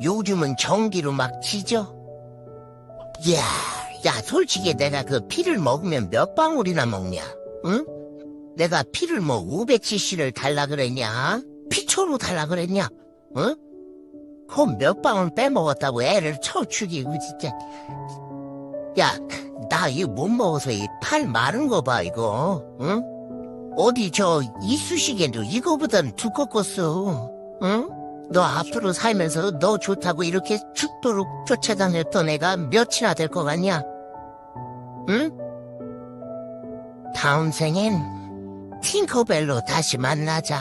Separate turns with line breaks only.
요즘은 전기로 막 지져. 야, 야, 솔직히 내가 그 피를 먹으면 몇 방울이나 먹냐? 응? 내가 피를 뭐 500cc를 달라 그랬냐? 피초로 달라 그랬냐? 응? 그럼 몇 방울 빼먹었다고 애를 쳐 죽이고 진짜. 야, 나 이거 못 먹어서 이 팔 마른 거 봐 이거. 응? 어디 저 이쑤시개도 이거보단 두껍겠어. 응? 너 앞으로 살면서 너 좋다고 이렇게 죽도록 쫓아다녔던 애가 몇이나 될 것 같냐? 응? 다음 생엔 팅커벨로 다시 만나자.